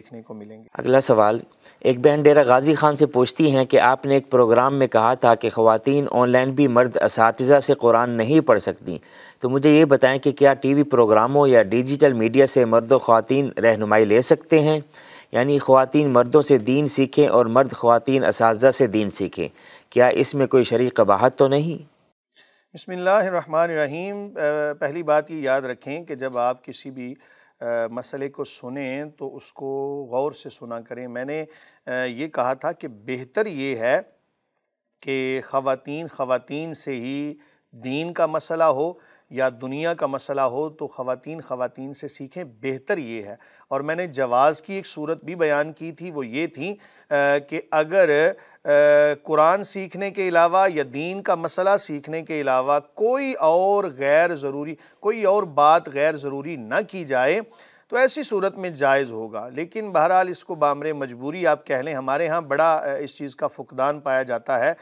دیکھنے کو ملیں گے۔ اگلا سوال، ایک بہن ڈیرہ غازی خان سے پوچھتی ہیں کہ آپ نے ایک پروگرام میں کہا تھا کہ خواتین آن لائن بھی مرد اساتذہ سے قرآن نہیں پڑھ سکتی، تو مجھے یہ بتائیں کہ کیا ٹی وی پروگراموں یا ڈیجیٹل میڈیا سے مرد و خواتین رہنمائی لے سکتے ہیں؟ یعنی خواتین مردوں سے دین سیکھیں اور مرد خواتین اساتذہ سے دین سیکھیں، کیا اس میں کوئی شرعی قباحت تو نہیں؟ بسم اللہ الرحمن الرحیم۔ پہلی بات یہ یاد رکھیں کہ جب آپ کسی بھی مسئلے کو سنیں تو اس کو غور سے سنا کریں۔ میں نے یہ کہا تھا کہ بہتر یہ ہے کہ خواتین سے ہی دین کا مسئلہ ہو یا دنیا کا مسئلہ ہو تو خواتین سے سیکھیں، بہتر یہ ہے۔ اور میں نے جواز کی ایک صورت بھی بیان کی تھی، وہ یہ تھی کہ اگر قرآن سیکھنے کے علاوہ یا دین کا مسئلہ سیکھنے کے علاوہ کوئی اور بات غیر ضروری نہ کی جائے تو ایسی صورت میں جائز ہوگا، لیکن بہرحال اس کو بامر مجبوری آپ کہہ لیں۔ ہمارے ہاں بڑا اس چیز کا فقدان پایا جاتا ہے۔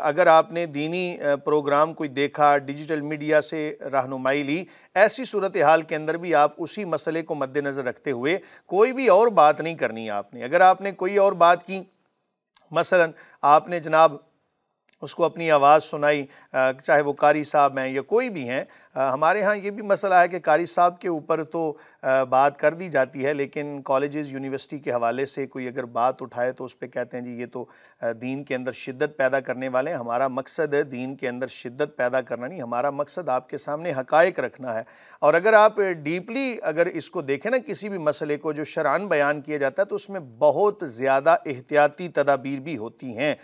اگر آپ نے دینی پروگرام کوئی دیکھا، ڈیجیٹل میڈیا سے رہنمائی لی، ایسی صورتحال کے اندر بھی آپ اسی مسئلے کو مد نظر رکھتے ہوئے کوئی بھی اور بات نہیں کرنی آپ نے۔ اگر آپ نے کوئی اور بات کی، مثلا آپ نے جناب اس کو اپنی آواز سنائی، چاہے وہ قاری صاحب ہیں یا کوئی بھی ہیں، ہمارے ہاں یہ بھی مسئلہ ہے کہ قاری صاحب کے اوپر تو بات کر دی جاتی ہے، لیکن کالجز یونیورسٹی کے حوالے سے کوئی اگر بات اٹھائے تو اس پہ کہتے ہیں جی یہ تو دین کے اندر شدت پیدا کرنے والے ہیں۔ ہمارا مقصد دین کے اندر شدت پیدا کرنا نہیں، ہمارا مقصد آپ کے سامنے حقائق رکھنا ہے۔ اور اگر آپ ڈیپلی اگر اس کو دیکھیں نا، کسی بھی مسئلے کو جو شرعاً بیان کیا جاتا ہے تو اس میں بہت زیادہ احتیاطی تدابیر بھی ہوتی ہیں۔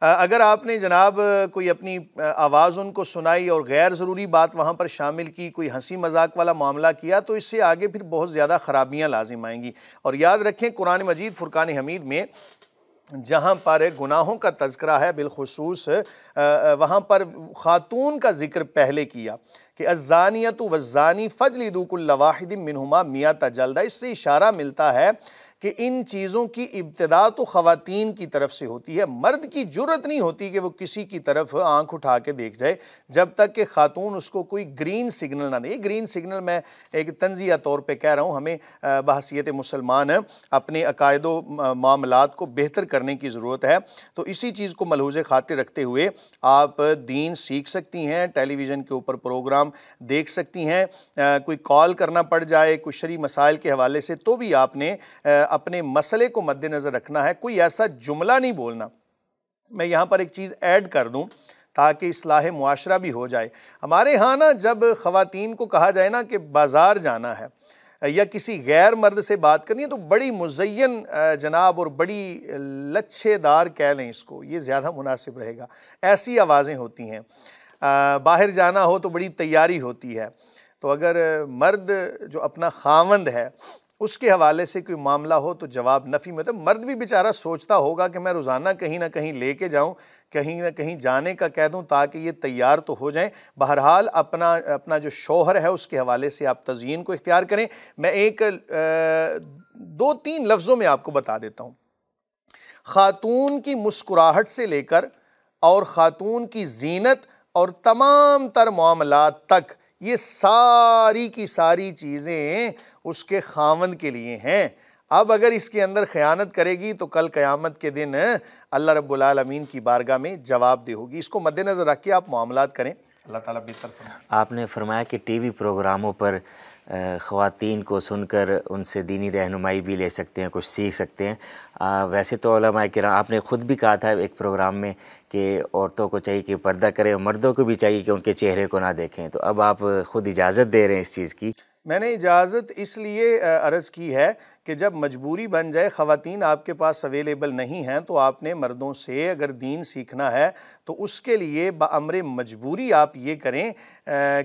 اگر آپ نے جناب کوئی اپنی آواز ان کو سنائی اور غیر ضروری بات وہاں پر شامل کی، کوئی ہنسی مذاق والا معاملہ کیا، تو اس سے آگے پھر بہت زیادہ خرابیاں لازم آئیں گی۔ اور یاد رکھیں قرآن مجید فرقان حمید میں جہاں پر گناہوں کا تذکرہ ہے، بالخصوص وہاں پر خاتون کا ذکر پہلے کیا کہ الزانیۃ والزانی فاجلدوا کل واحد منہما مئۃ جلدہ۔ اس سے اشارہ ملتا ہے کہ ان چیزوں کی ابتدا تو خواتین کی طرف سے ہوتی ہے۔ مرد کی جرت نہیں ہوتی کہ وہ کسی کی طرف آنکھ اٹھا کے دیکھ جائے جب تک کہ خاتون اس کو کوئی گرین سگنل نہ دے۔ یہ گرین سگنل میں ایک تنزیہ طور پہ کہہ رہا ہوں، ہمیں بحیثیت مسلمان اپنے عقائد و معاملات کو بہتر کرنے کی ضرورت ہے۔ تو اسی چیز کو ملحوظ خاطر رکھتے ہوئے آپ دین سیکھ سکتی ہیں، ٹیلی ویژن کے اوپر پروگرام دیکھ سکتی ہیں۔ کوئی کال کرنا پڑ جائے کوئی شرعی مسائل کے حوالے سے تو بھی آپ نے اپنے مسئلے کو مد نظر رکھنا ہے، کوئی ایسا جملہ نہیں بولنا۔ میں یہاں پر ایک چیز ایڈ کر دوں تاکہ اصلاح معاشرہ بھی ہو جائے۔ ہمارے ہاں نا جب خواتین کو کہا جائے نا کہ بازار جانا ہے یا کسی غیر مرد سے بات کرنی ہے تو بڑی مزین جناب اور بڑی لچھے دار کہہ لیں اس کو، یہ زیادہ مناسب رہے گا، ایسی آوازیں ہوتی ہیں۔ باہر جانا ہو تو بڑی تیاری ہوتی ہے۔ تو اگر مرد جو اپنا خاوند ہے اس کے حوالے سے کوئی معاملہ ہو تو جواب نفی میں، تو مرد بھی بیچارہ سوچتا ہوگا کہ میں روزانہ کہیں نہ کہیں لے کے جاؤں، کہیں نہ کہیں جانے کا کہہ دوں تاکہ یہ تیار تو ہو جائیں۔ بہرحال اپنا جو شوہر ہے اس کے حوالے سے آپ تزیین کو اختیار کریں۔ میں ایک 2-3 لفظوں میں آپ کو بتا دیتا ہوں۔ خاتون کی مسکراہٹ سے لے کر اور خاتون کی زینت اور تمام تر معاملات تک، یہ ساری کی ساری چیزیں اس کے خاوند کے لیے ہیں۔ اب اگر اس کے اندر خیانت کرے گی تو کل قیامت کے دن اللہ رب العالمین کی بارگاہ میں جواب دہ ہوگی۔ اس کو مد نظر رکھ کے آپ معاملات کریں، اللہ تعالیٰ بہتر فرمائے۔ آپ نے فرمایا کہ ٹی وی پروگراموں پر خواتین کو سن کر ان سے دینی رہنمائی بھی لے سکتے ہیں، کچھ سیکھ سکتے ہیں۔ ویسے تو علماء کرام، آپ نے خود بھی کہا تھا ایک پروگرام میں کہ عورتوں کو چاہیے کہ پردہ کریں اور مردوں کو بھی چاہیے کہ ان کے چہرے کو نہ دیکھیں، تو اب آپ خود اجازت دے رہے ہیں اس چیز کی۔ میں نے اجازت اس لیے عرض کی ہے کہ جب مجبوری بن جائے، خواتین آپ کے پاس اویلیبل نہیں ہیں، تو آپ نے مردوں سے اگر دین سیکھنا ہے تو اس کے لیے بامر مجبوری آپ یہ کریں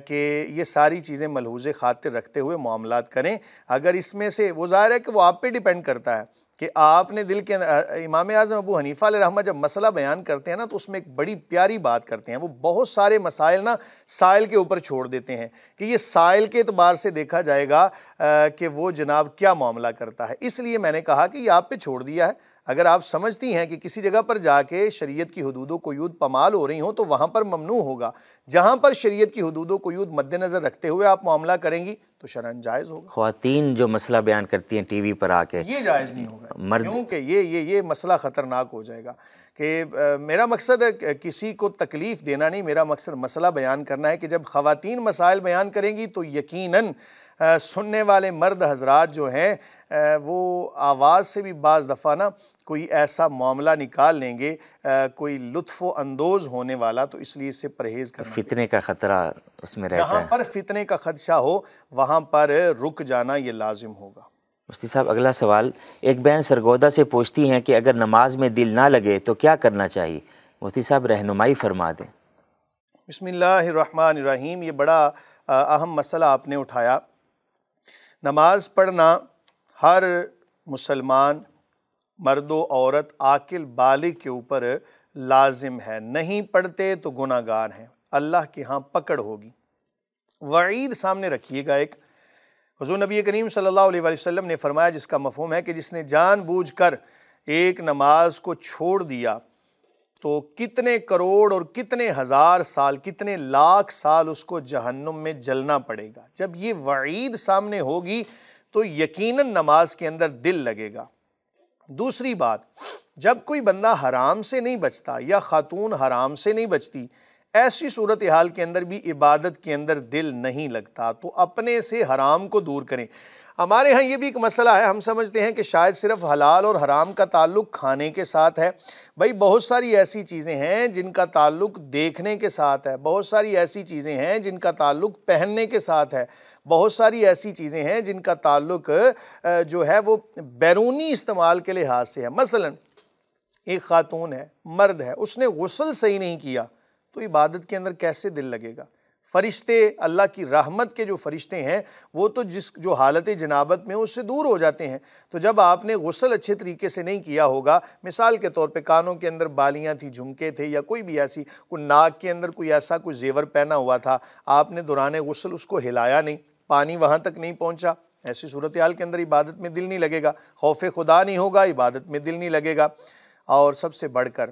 کہ یہ ساری چیزیں ملحوظ خاطر رکھتے ہوئے معاملات کریں۔ اگر اس میں سے وہ ظاہر ہے کہ وہ آپ پہ ڈیپینڈ کرتا ہے کہ آپ نے دل کے امام اعظم ابو حنیفہ علیہ رحمہ جب مسئلہ بیان کرتے ہیں نا تو اس میں ایک بڑی پیاری بات کرتے ہیں۔ وہ بہت سارے مسائل نا سائل کے اوپر چھوڑ دیتے ہیں کہ یہ سائل کے اعتبار سے دیکھا جائے گا کہ وہ جناب کیا معاملہ کرتا ہے۔ اس لیے میں نے کہا کہ یہ آپ پہ چھوڑ دیا ہے، اگر آپ سمجھتی ہیں کہ کسی جگہ پر جا کے شریعت کی حدود و قیود پامال ہو رہی ہوں تو وہاں پر ممنوع ہوگا، جہاں پر شریعت کی حدود و قیود مد نظر رکھتے ہوئے آپ معاملہ کریں گی تو شرعاً جائز ہوگا۔ خواتین جو مسئلہ بیان کرتی ہیں ٹی وی پر آ کے، یہ جائز نہیں ہوگا، مرد کیونکہ یہ مسئلہ خطرناک ہو جائے گا کہ میرا مقصد کسی کو تکلیف دینا نہیں، میرا مقصد مسئلہ بیان کرنا ہے کہ جب خواتین مسائل بیان کریں گی تو یقیناً سننے والے مرد حضرات جو ہیں وہ آواز سے بھی بعض دفعہ نا کوئی ایسا معاملہ نکال لیں گے کوئی لطف و اندوز ہونے والا، تو اس لیے اس سے پرہیز کرنا، فتنے کا خطرہ اس میں رہتا جہاں ہے۔ پر فتنے کا خدشہ ہو وہاں پر رک جانا یہ لازم ہوگا۔ مفتی صاحب اگلا سوال، ایک بہن سرگودا سے پوچھتی ہیں کہ اگر نماز میں دل نہ لگے تو کیا کرنا چاہیے؟ مفتی صاحب رہنمائی فرما دیں۔ بسم اللہ الرحمن الرحیم، یہ بڑا اہم مسئلہ آپ نے اٹھایا۔ نماز پڑھنا ہر مسلمان مرد و عورت عاقل بالغ کے اوپر لازم ہے، نہیں پڑھتے تو گناہ گار ہیں، اللہ کے ہاں پکڑ ہوگی۔ وعید سامنے رکھیے گا ایک، حضور نبی کریم صلی اللہ علیہ وآلہ وسلم نے فرمایا جس کا مفہوم ہے کہ جس نے جان بوجھ کر ایک نماز کو چھوڑ دیا تو کتنے کروڑ اور کتنے ہزار سال، کتنے لاکھ سال اس کو جہنم میں جلنا پڑے گا۔ جب یہ وعید سامنے ہوگی تو یقیناً نماز کے اندر دل لگے گا۔ دوسری بات، جب کوئی بندہ حرام سے نہیں بچتا یا خاتون حرام سے نہیں بچتی، ایسی صورتحال کے اندر بھی عبادت کے اندر دل نہیں لگتا، تو اپنے سے حرام کو دور کریں۔ ہمارے ہاں یہ بھی ایک مسئلہ ہے، ہم سمجھتے ہیں کہ شاید صرف حلال اور حرام کا تعلق کھانے کے ساتھ ہے۔ بھائی بہت ساری ایسی چیزیں ہیں جن کا تعلق دیکھنے کے ساتھ ہے، بہت ساری ایسی چیزیں ہیں جن کا تعلق پہننے کے ساتھ ہے، بہت ساری ایسی چیزیں ہیں جن کا تعلق جو ہے وہ بیرونی استعمال کے لحاظ سے ہے۔ مثلا ایک خاتون ہے، مرد ہے، اس نے غسل صحیح نہیں کیا تو عبادت کے اندر کیسے دل لگے گا؟ فرشتے، اللہ کی رحمت کے جو فرشتے ہیں وہ تو جو حالت جنابت میں اس سے دور ہو جاتے ہیں، تو جب آپ نے غسل اچھے طریقے سے نہیں کیا ہوگا، مثال کے طور پہ کانوں کے اندر بالیاں تھی، جھمکے تھے، یا کوئی بھی ایسی کوئی ناک کے اندر کوئی ایسا کوئی زیور پہنا ہوا تھا، آپ نے دوران غسل اس کو ہلایا نہیں، پانی وہاں تک نہیں پہنچا، ایسی صورتحال کے اندر عبادت میں دل نہیں لگے گا، خوف خدا نہیں ہوگا، عبادت میں دل نہیں لگے گا۔ اور سب سے بڑھ کر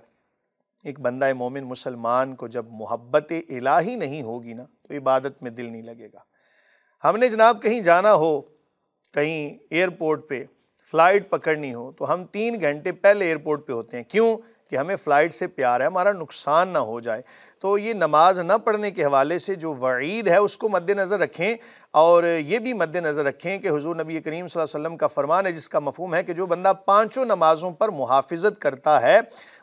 ایک بندہ مومن مسلمان کو جب محبت الہی نہیں ہوگی نا تو عبادت میں دل نہیں لگے گا۔ ہم نے جناب کہیں جانا ہو، کہیں ایئرپورٹ پہ فلائٹ پکڑنی ہو تو ہم 3 گھنٹے پہلے ایئرپورٹ پہ ہوتے ہیں، کیوں؟ کہ ہمیں فلائٹ سے پیار ہے، ہمارا نقصان نہ ہو جائے۔ تو یہ نماز نہ پڑھنے کے حوالے سے جو وعید ہے اس کو مد نظر رکھیں، اور یہ بھی مد نظر رکھیں کہ حضور نبی کریم صلی اللہ علیہ وسلم کا فرمان ہے جس کا مفہوم ہے کہ جو بندہ 5 نمازوں پر محافظت کرتا ہے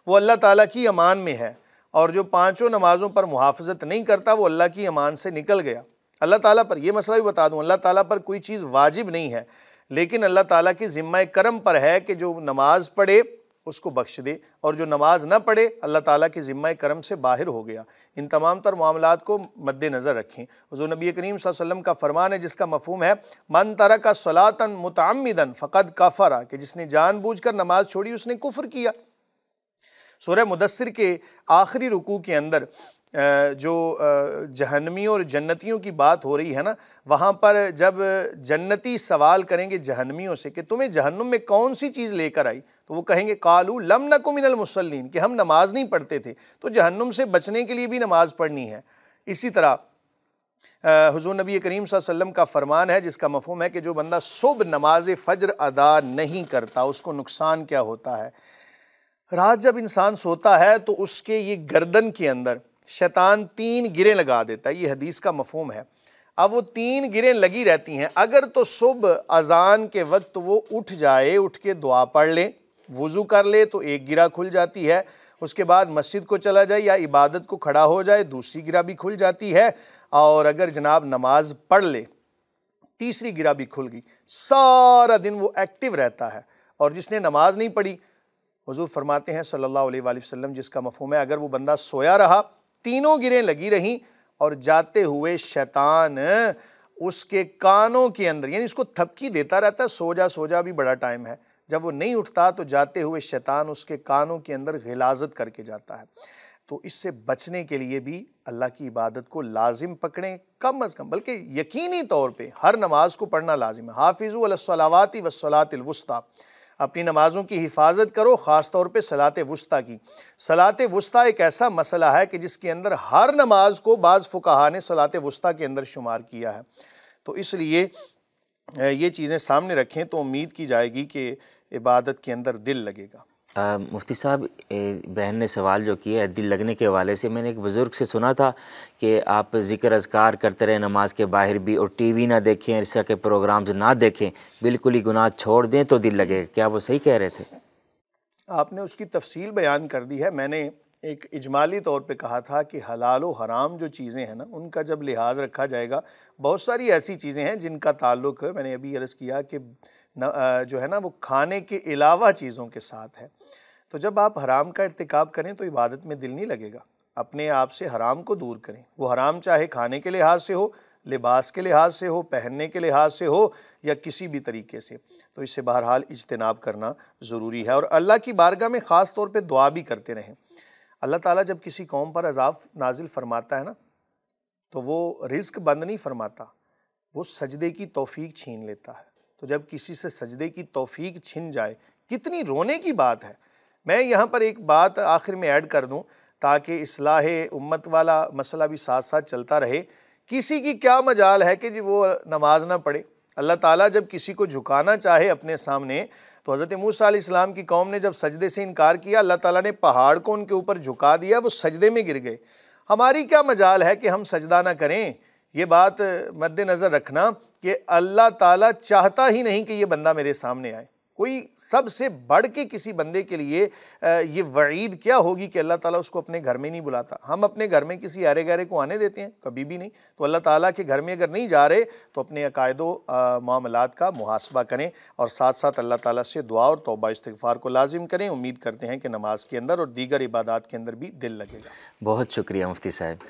وہ اللہ تعالیٰ کی امان میں ہے، اور جو 5 نمازوں پر محافظت نہیں کرتا وہ اللہ کی امان سے نکل گیا۔ اللہ تعالیٰ پر یہ مسئلہ بھی بتا دوں، اللہ تعالیٰ پر کوئی چیز واجب نہیں ہے، لیکن اللہ تعالیٰ کی ذمہ کرم پر ہے کہ جو نماز پڑھے اس کو بخش دے، اور جو نماز نہ پڑھے اللہ تعالیٰ کی ذمہ کرم سے باہر ہو گیا۔ ان تمام تر معاملات کو مد نظر رکھیں۔ حضور نبی کریم صلی اللہ علیہ وسلم کا فرمان ہے جس کا مفہوم ہے من ترک صلاۃ متعمدا فقد کفر، کہ جس نے جان بوجھ کر نماز چھوڑی اس نے کفر کیا۔ سورہ مدثر کے آخری رکوع کے اندر جو جہنمیوں اور جنتیوں کی بات ہو رہی ہے نا، وہاں پر جب جنتی سوال کریں گے جہنمیوں سے کہ تمہیں جہنم میں کون سی چیز لے کر آئی، تو وہ کہیں گے قالوا لم نک من المصلین، کہ ہم نماز نہیں پڑھتے تھے۔ تو جہنم سے بچنے کے لیے بھی نماز پڑھنی ہے۔ اسی طرح حضور نبی کریم صلی اللہ علیہ وسلم کا فرمان ہے جس کا مفہوم ہے کہ جو بندہ صبح نماز فجر ادا نہیں کرتا اس کو نقصان کیا ہوتا ہے۔ رات جب انسان سوتا ہے تو اس کے یہ گردن کے اندر شیطان 3 گریں لگا دیتا ہے، یہ حدیث کا مفہوم ہے۔ اب وہ 3 گریں لگی رہتی ہیں، اگر تو صبح اذان کے وقت وہ اٹھ جائے، اٹھ کے دعا پڑھ لے، وضو کر لے تو 1 گرہ کھل جاتی ہے، اس کے بعد مسجد کو چلا جائے یا عبادت کو کھڑا ہو جائے دوسری گرہ بھی کھل جاتی ہے، اور اگر جناب نماز پڑھ لے تیسری گرہ بھی کھل گئی، سارا دن وہ ایکٹیو رہتا ہے۔ اور جس نے نماز نہیں پڑھی، حضور فرماتے ہیں صلی اللہ علیہ وآلہ وسلم جس کا مفہوم ہے اگر وہ بندہ سویا رہا 3 گریں لگی رہیں اور جاتے ہوئے شیطان اس کے کانوں کے اندر، یعنی اس کو تھپکی دیتا رہتا ہے، سو جا بھی بڑا ٹائم ہے، جب وہ نہیں اٹھتا تو جاتے ہوئے شیطان اس کے کانوں کے اندر غلاظت کر کے جاتا ہے۔ تو اس سے بچنے کے لیے بھی اللہ کی عبادت کو لازم پکڑیں، کم از کم بلکہ یقینی طور پہ ہر نماز کو پڑھنا لازم ہے۔ حافظوا علی الصلوات والصلاۃ الوسطیٰ، اپنی نمازوں کی حفاظت کرو، خاص طور پہ صلاۃ وسطیٰ کی۔ صلاۃ وسطیٰ ایک ایسا مسئلہ ہے کہ جس کے اندر ہر نماز کو بعض فقہا نے صلاۃ وسطیٰ کے اندر شمار کیا ہے، تو اس لیے یہ چیزیں سامنے رکھیں تو امید کی جائے گی کہ عبادت کے اندر دل لگے گا۔ مفتی صاحب، بہن نے سوال جو کیا ہے دل لگنے کے حوالے سے، میں نے ایک بزرگ سے سنا تھا کہ آپ ذکر اذکار کرتے رہیں نماز کے باہر بھی، اور ٹی وی نہ دیکھیں، اس طرح کے پروگرامز نہ دیکھیں، بالکل ہی گناہ چھوڑ دیں تو دل لگے گا، کیا وہ صحیح کہہ رہے تھے؟ آپ نے اس کی تفصیل بیان کر دی ہے۔ میں نے ایک اجمالی طور پہ کہا تھا کہ حلال و حرام جو چیزیں ہیں نا، ان کا جب لحاظ رکھا جائے گا، بہت ساری ایسی چیزیں ہیں جن کا تعلق میں نے ابھی عرض کیا کہ جو ہے نا وہ کھانے کے علاوہ چیزوں کے ساتھ ہے، تو جب آپ حرام کا ارتکاب کریں تو عبادت میں دل نہیں لگے گا۔ اپنے آپ سے حرام کو دور کریں، وہ حرام چاہے کھانے کے لحاظ سے ہو، لباس کے لحاظ سے ہو، پہننے کے لحاظ سے ہو، یا کسی بھی طریقے سے، تو اس سے بہرحال اجتناب کرنا ضروری ہے۔ اور اللہ کی بارگاہ میں خاص طور پہ دعا بھی کرتے رہیں۔ اللہ تعالیٰ جب کسی قوم پر عذاب نازل فرماتا ہے نا، تو وہ رزق بند نہیں فرماتا، وہ سجدے کی توفیق چھین لیتا ہے۔ تو جب کسی سے سجدے کی توفیق چھن جائے، کتنی رونے کی بات ہے۔ میں یہاں پر ایک بات آخر میں ایڈ کر دوں تاکہ اصلاح امت والا مسئلہ بھی ساتھ ساتھ چلتا رہے۔ کسی کی کیا مجال ہے کہ وہ نماز نہ پڑھے؟ اللہ تعالیٰ جب کسی کو جھکانا چاہے اپنے سامنے، تو حضرت موسیٰ علیہ السلام کی قوم نے جب سجدے سے انکار کیا، اللہ تعالیٰ نے پہاڑ کو ان کے اوپر جھکا دیا، وہ سجدے میں گر گئے۔ ہماری کیا مجال ہے کہ ہم سجدہ نہ کریں؟ یہ بات مد نظر رکھنا کہ اللہ تعالیٰ چاہتا ہی نہیں کہ یہ بندہ میرے سامنے آئے۔ کوئی سب سے بڑھ کے کسی بندے کے لیے یہ وعید کیا ہوگی کہ اللہ تعالیٰ اس کو اپنے گھر میں نہیں بلاتا۔ ہم اپنے گھر میں کسی ایرے گہرے کو آنے دیتے ہیں؟ کبھی بھی نہیں۔ تو اللہ تعالیٰ کے گھر میں اگر نہیں جا رہے تو اپنے عقائد و معاملات کا محاسبہ کریں، اور ساتھ ساتھ اللہ تعالیٰ سے دعا اور توبہ استغفار کو لازم کریں۔ امید کرتے ہیں کہ نماز کے اندر اور دیگر عبادات کے اندر بھی دل لگے گا۔ بہت شکریہ مفتی صاحب۔